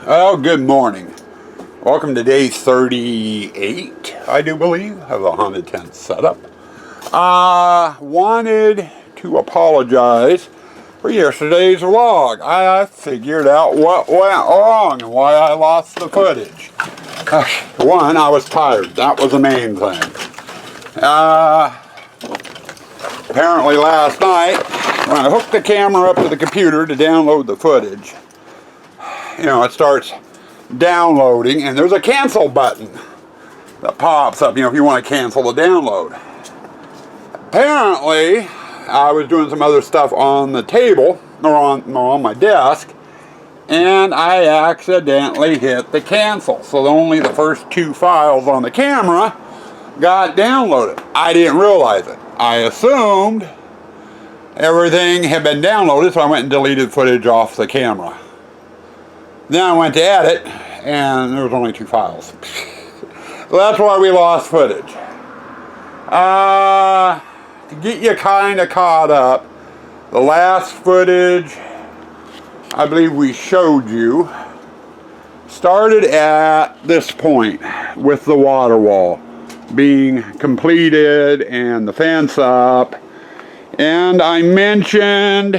Well, good morning. Welcome to day 38, I do believe, of the Haunted Tent setup. Wanted to apologize for yesterday's vlog. I figured out what went wrong and why I lost the footage. One, I was tired. That was the main thing. Apparently last night, when I hooked the camera up to the computer to download the footage, it starts downloading and there's a cancel button that pops up, if you want to cancel the download. Apparently, I was doing some other stuff on the table, or on my desk, and I accidentally hit the cancel. So only the first two files on the camera got downloaded. I didn't realize it. I assumed everything had been downloaded, so I went and deleted footage off the camera. Then I went to edit, and there was only two files. So that's why we lost footage. To get you kind of caught up, the last footage I believe we showed you started at this point with the water wall being completed and the fence up. And I mentioned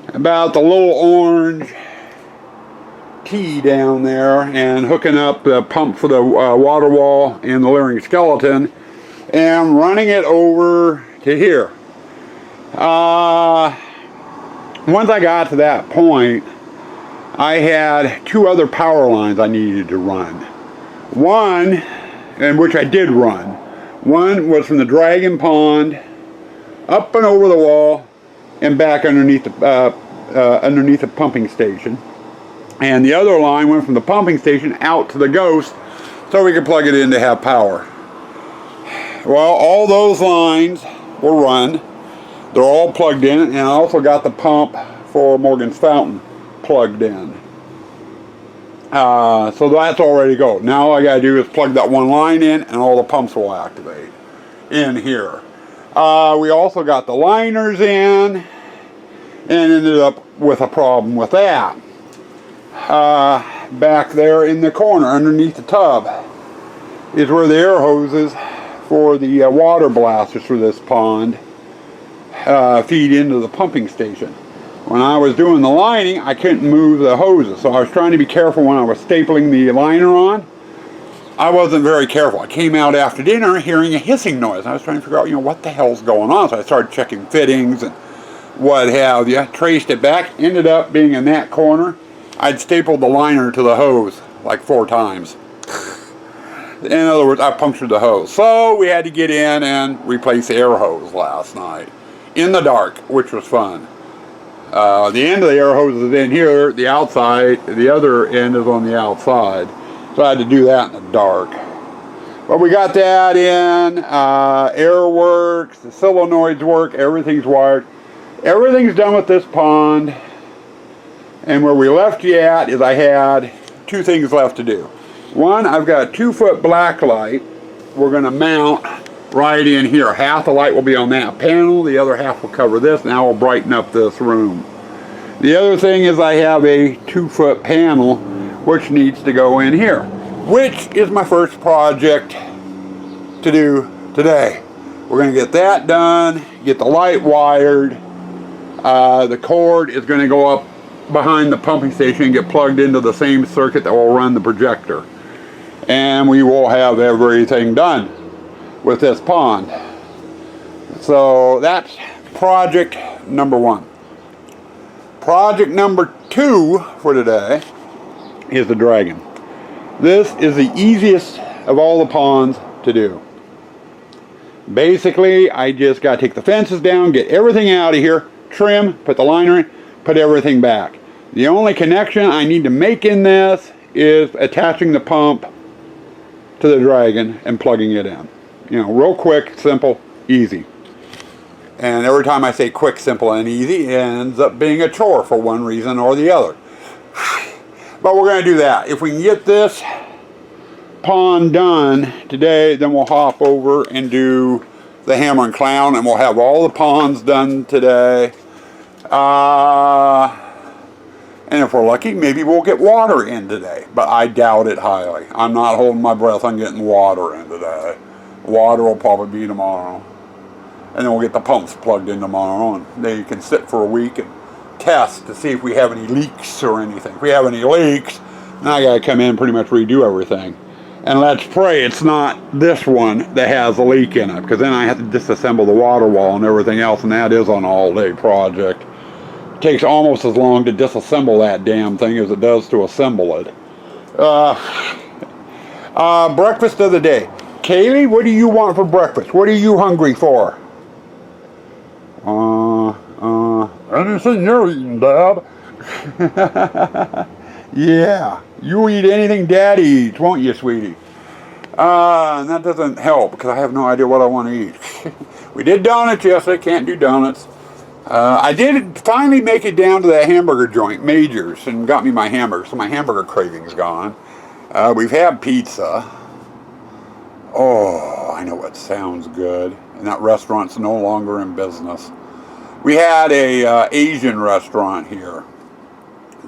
about the little orange T down there and hooking up the pump for the water wall and the Leering skeleton and running it over to here. Once I got to that point, I had two other power lines I needed to run. One, and which I did run, one was from the Dragon Pond up and over the wall and back underneath the pumping station. And the other line went from the pumping station out to the Ghost so we could plug it in to have power. Well, all those lines were run. They're all plugged in, and I also got the pump for Morgan's Fountain plugged in. So that's all ready to go. Now all I got to do is plug that one line in and all the pumps will activate in here. We also got the liners in and ended up with a problem with that. Back there in the corner underneath the tub is where the air hoses for the water blasters for this pond feed into the pumping station. When I was doing the lining, I couldn't move the hoses, so I was trying to be careful when I was stapling the liner on. I wasn't very careful. I came out after dinner hearing a hissing noise. I was trying to figure out, what the hell's going on. So I started checking fittings and what have you. Traced it back, ended up being in that corner. I'd stapled the liner to the hose like 4 times. In other words, I punctured the hose. So we had to get in and replace the air hose last night in the dark, which was fun. The end of the air hose is in here, the outside, the other end is on the outside. So I had to do that in the dark. But we got that in, air works, the solenoids work, everything's wired. Everything's done with this pond. And where we left you at is I had 2 things left to do. One, I've got a 2-foot black light we're going to mount right in here. Half the light will be on that panel, the other half will cover this, and that will brighten up this room. The other thing is I have a 2-foot panel which needs to go in here, which is my first project to do today. We're going to get that done, get the light wired. The cord is going to go up behind the pumping station and get plugged into the same circuit that will run the projector. And we will have everything done with this pond. So that's project number 1. Project number 2 for today is the Dragon. This is the easiest of all the ponds to do. Basically, I just got to take the fences down, get everything out of here, trim, put the liner in, put everything back. The only connection I need to make in this is attaching the pump to the Dragon and plugging it in. Real quick, simple, easy. And every time I say quick, simple, and easy, it ends up being a chore for one reason or the other. But we're going to do that. If we can get this pond done today, then we'll hop over and do the Hammer and Clown, and we'll have all the ponds done today. And if we're lucky, maybe we'll get water in today. But I doubt it highly. I'm not holding my breath on getting water in today. Water will probably be tomorrow. And then we'll get the pumps plugged in tomorrow, and they can sit for a week and test to see if we have any leaks or anything. If we have any leaks, then I gotta come in and pretty much redo everything. And let's pray it's not this one that has a leak in it, because then I have to disassemble the water wall and everything else, and that is an all-day project. It takes almost as long to disassemble that damn thing as it does to assemble it. Breakfast of the day. Kaylee, what do you want for breakfast? What are you hungry for? Anything you're eating, Dad. Yeah, you eat anything Daddy eats, won't you, sweetie? And that doesn't help because I have no idea what I want to eat. We did donuts yesterday, can't do donuts. I did finally make it down to that hamburger joint, Major's, and got me my hamburger, so my hamburger craving's gone. We've had pizza. Oh, I know what sounds good. And that restaurant's no longer in business. We had a Asian restaurant here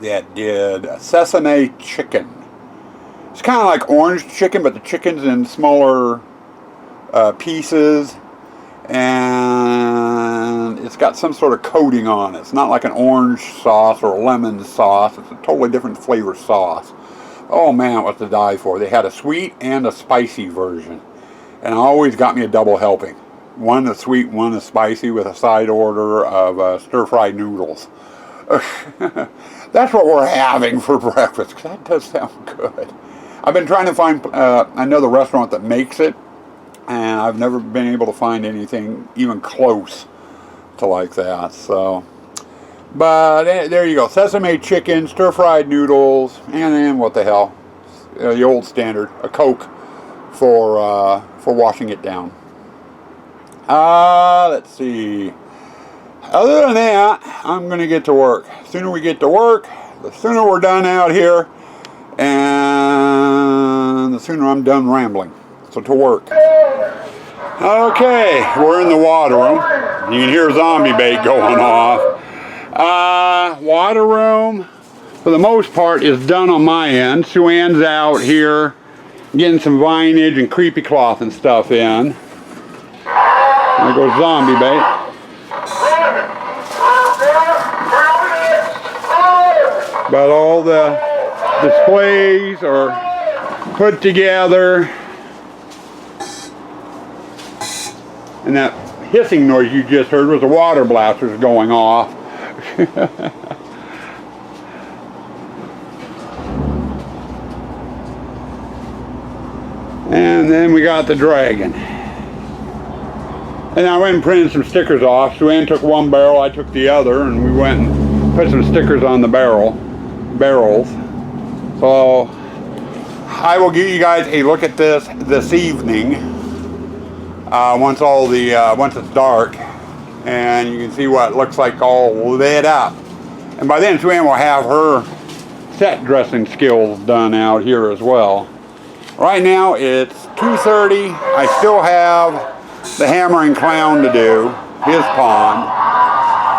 that did sesame chicken. It's kind of like orange chicken, but the chicken's in smaller pieces, and it's got some sort of coating on it. It's not like an orange sauce or a lemon sauce. It's a totally different flavor sauce. Oh man, what to die for. They had a sweet and a spicy version, and I always got me a double helping. One the sweet, one the spicy, with a side order of stir-fried noodles. That's what we're having for breakfast, because that does sound good. I've been trying to find another restaurant that makes it, and I've never been able to find anything even close to like that. So, but there you go. Sesame chicken, stir-fried noodles, and then what the hell? The old standard, a Coke for washing it down. Let's see. Other than that, I'm going to get to work. The sooner we get to work, the sooner we're done out here, and the sooner I'm done rambling. So to work. Okay, we're in the water room. You can hear zombie bait going off. Water room, for the most part, is done on my end. Sue Ann's out here getting some vinage and creepy cloth and stuff in. There goes zombie bait. But all the displays are put together. And that hissing noise you just heard was the water blasters going off. And then we got the dragon. And I went and printed some stickers off. Sue Ann took one barrel, I took the other, and we went and put some stickers on the barrels. So I will give you guys a look at this evening. Once it's dark, and you can see what it looks like all lit up. And by then Sue Ann will have her set dressing skills done out here as well. Right now it's 2:30. I still have the Hammering Clown to do, his pond.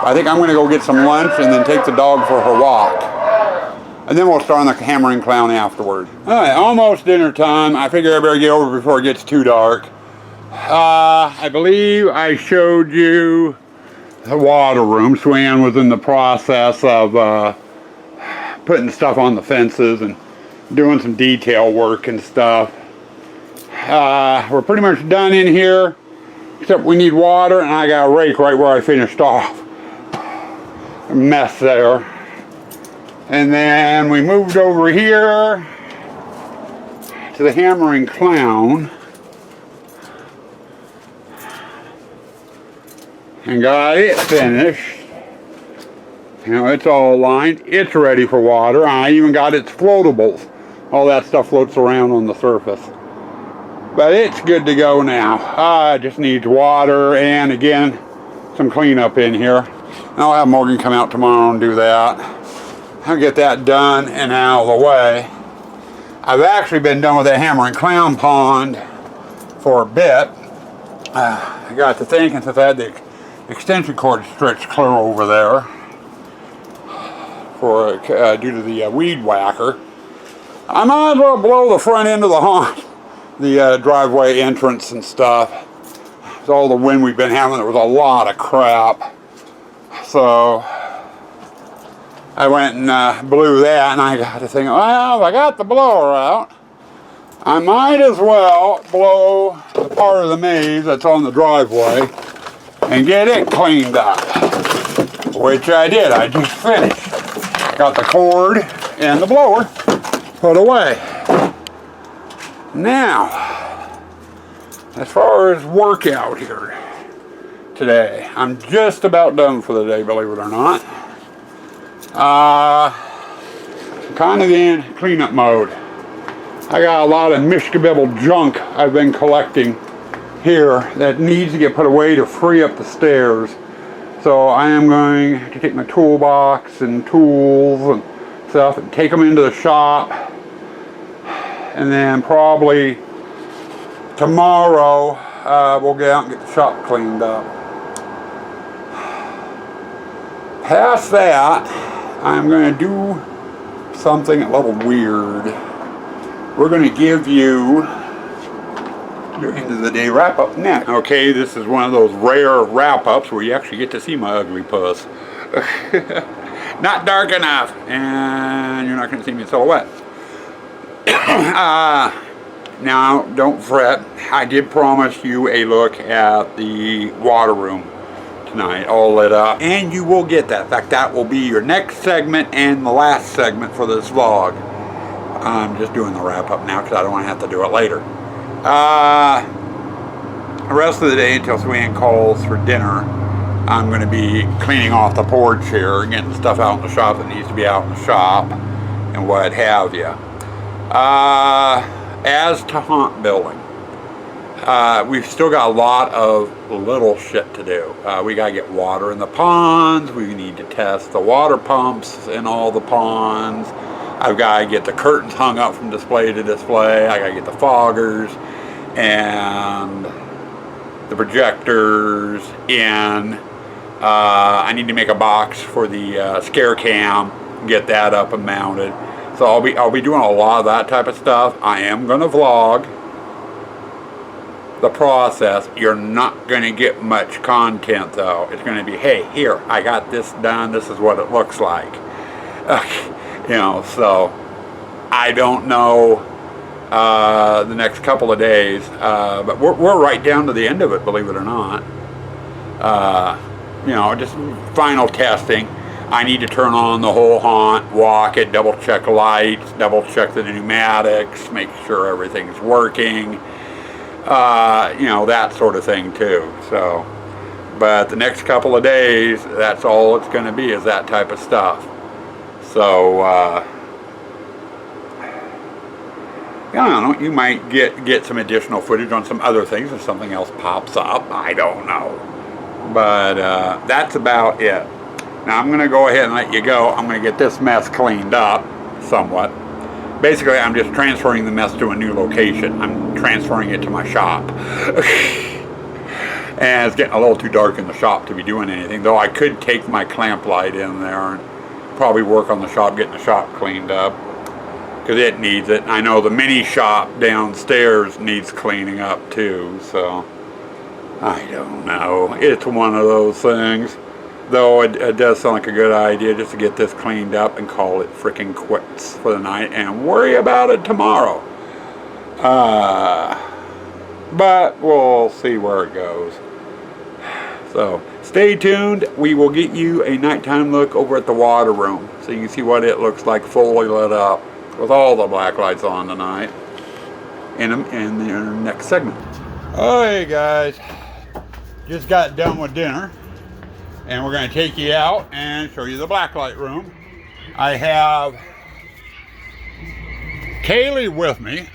I think I'm going to go get some lunch and then take the dog for her walk. And then we'll start on the Hammering Clown afterward. Alright, almost dinner time. I figure I better get over before it gets too dark. I believe I showed you the water room. Sue Ann was in the process of putting stuff on the fences and doing some detail work and stuff. We're pretty much done in here, except we need water, and I got a rake right where I finished off. A mess there. And then we moved over here to the Hammering Clown and got it finished. You know, it's all lined. It's ready for water. I even got its floatables. All that stuff floats around on the surface. But it's good to go now. It just needs water and, again, some cleanup in here. And I'll have Morgan come out tomorrow and do that. I'll get that done and out of the way. I've actually been done with that Hammering Clown pond for a bit. I got to thinking, since I had the extension cord stretched clear over there for due to the weed whacker. I might as well blow the front end of the haunt, the driveway entrance and stuff. With all the wind we've been having, there was a lot of crap. So I went and blew that, and I got to think, well, if I got the blower out, I might as well blow the part of the maze that's on the driveway and get it cleaned up. Which I did. I just finished. Got the cord and the blower put away. Now, as far as workout here today, I'm just about done for the day, believe it or not. Kind of in cleanup mode. I got a lot of mishkabibble junk I've been collecting here that needs to get put away to free up the stairs. So I am going to take my toolbox and tools and stuff and take them into the shop, and then probably tomorrow we'll get out and get the shop cleaned up. Past that, I'm going to do something a little weird. We're going to give you your end of the day wrap up next. Okay, this is one of those rare wrap ups where you actually get to see my ugly puss. Not dark enough, and you're not going to see me in silhouette. Now, don't fret. I did promise you a look at the water room tonight, all lit up, and you will get that. In fact, that will be your next segment and the last segment for this vlog. I'm just doing the wrap up now because I don't want to have to do it later. The rest of the day until Sue-Ann calls for dinner, I'm going to be cleaning off the porch here and getting stuff out in the shop that needs to be out in the shop and what have you. As to haunt building, we've still got a lot of little shit to do. We got to get water in the ponds. We need to test the water pumps in all the ponds. I've got to get the curtains hung up from display to display. I got to get the foggers and the projectors in. I need to make a box for the scare cam, get that up and mounted. So I'll be doing a lot of that type of stuff. I am going to vlog the process. You're not going to get much content though. It's going to be, hey, here, I got this done. This is what it looks like. You know, so I don't know the next couple of days, but we're right down to the end of it, believe it or not. You know, just final testing. I need to turn on the whole haunt, walk it, double check lights, double check the pneumatics, make sure everything's working, you know, that sort of thing too. So, but the next couple of days, that's all it's going to be, is that type of stuff. So, I don't know, you might get some additional footage on some other things if something else pops up. I don't know. But that's about it. Now I'm going to go ahead and let you go. I'm going to get this mess cleaned up somewhat. Basically, I'm just transferring the mess to a new location. I'm transferring it to my shop. And it's getting a little too dark in the shop to be doing anything, though I could take my clamp light in there and probably work on the shop, getting the shop cleaned up, because it needs it. I know the mini shop downstairs needs cleaning up too, so I don't know. It's one of those things, though it does sound like a good idea just to get this cleaned up and call it frickin' quits for the night and worry about it tomorrow. But we'll see where it goes. So stay tuned. We will get you a nighttime look over at the water room so you can see what it looks like fully lit up with all the black lights on tonight in the next segment. Hey guys, just got done with dinner and we're going to take you out and show you the blacklight room. I have Kaylee with me,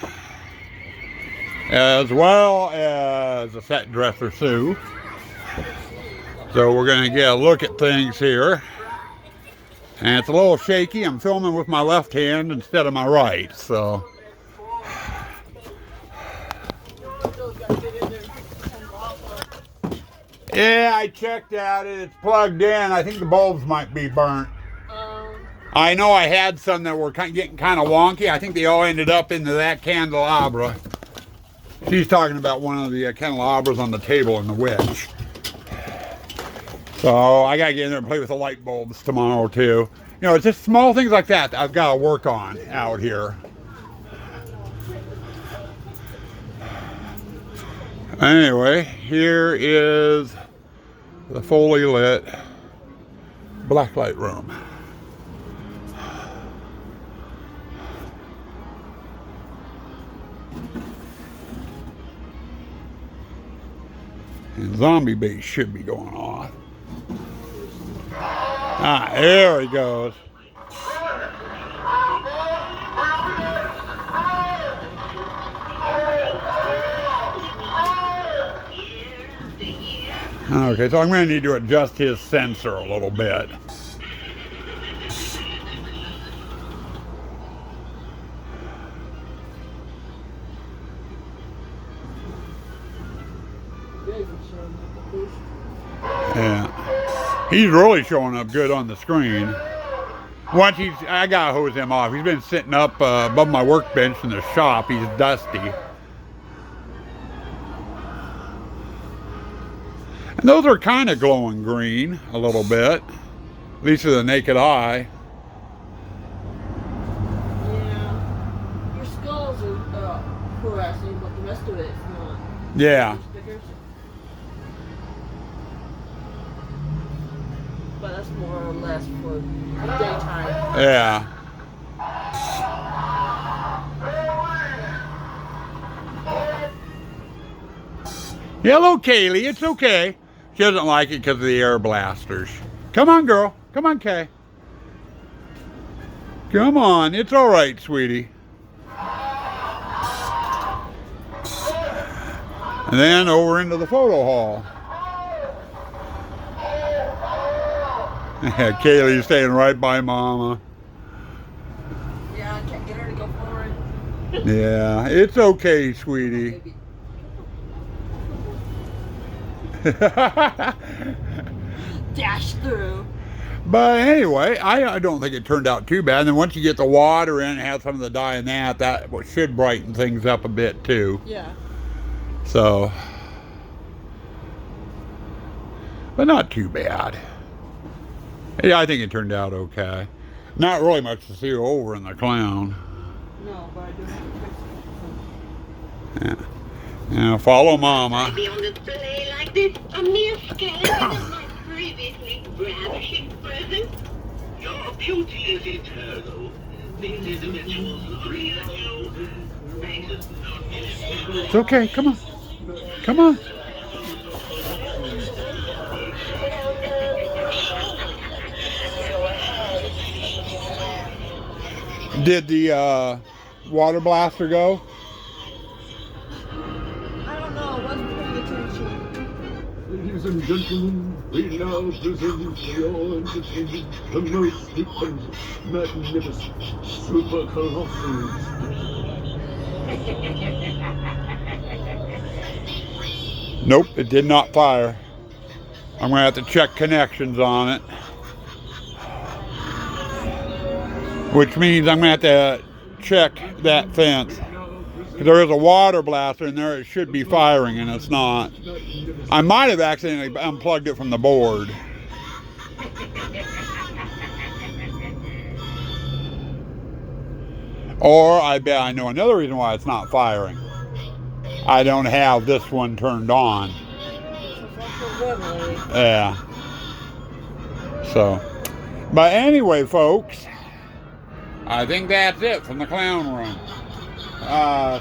as well as the set dresser Sue. So we're going to get a look at things here. And it's a little shaky. I'm filming with my left hand instead of my right, so. Yeah, I checked at it. It's plugged in. I think the bulbs might be burnt. I know I had some that were getting kind of wonky. I think they all ended up into that candelabra. She's talking about one of the candelabras on the table in the witch. So I gotta get in there and play with the light bulbs tomorrow too. You know, it's just small things like that I've got to work on out here. Anyway, here is the fully lit blacklight room. And zombie bait should be going off. Ah, there he goes. Okay, so I'm going to need to adjust his sensor a little bit. Yeah, he's really showing up good on the screen. Once I gotta hose him off. He's been sitting up above my workbench in the shop. He's dusty. And those are kind of glowing green a little bit, at least to the naked eye. Yeah, your skulls are fluorescent, but the rest of it is not. Yeah. But that's more or less for daytime. Yeah. Hello, Kaylee. It's okay. She doesn't like it because of the air blasters. Come on, girl. Come on, Kay. Come on. It's all right, sweetie. And then over into the photo hall. Kaylee's staying right by Mama. Yeah, I can't get her to go forward. Yeah, it's okay, sweetie. Dash through. But anyway, I don't think it turned out too bad. And then once you get the water in and have some of the dye in that should brighten things up a bit too. Yeah. So, but not too bad. Yeah, I think it turned out okay. Not really much to see over in the clown. No, but I do have to fix it. Yeah. Now follow Mama. Be on display like this, a mere skeleton of my previously ravishing present. Your beauty is eternal. These individuals create you. It's okay. Come on. Come on. Did the water blaster go? I don't know, I wasn't paying attention. Ladies and gentlemen, we now present for your entertainment the most stupendous, magnificent, super colossal. Nope, it did not fire. I'm going to have to check connections on it. Which means I'm going to have to check that fence. There is a water blaster in there. It should be firing, and it's not. I might have accidentally unplugged it from the board. Or I bet I know another reason why it's not firing. I don't have this one turned on. Yeah. So, but anyway, folks, I think that's it from the clown room.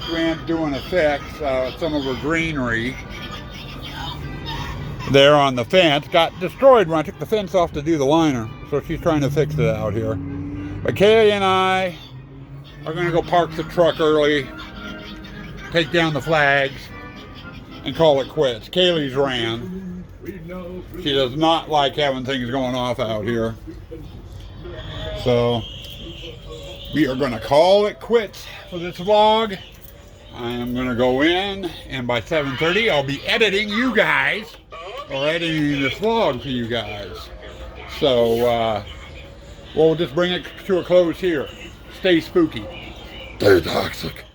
Sam's doing a fix, some of her greenery there on the fence got destroyed when I took the fence off to do the liner, so she's trying to fix it out here. But Kaylee and I are going to go park the truck early, take down the flags, and call it quits. Kaylee's ran. She does not like having things going off out here. So we are going to call it quits for this vlog. I am going to go in, and by 7:30 I'll be editing you guys, or editing this vlog for you guys. So Well, we'll just bring it to a close here. Stay spooky. Stay toxic.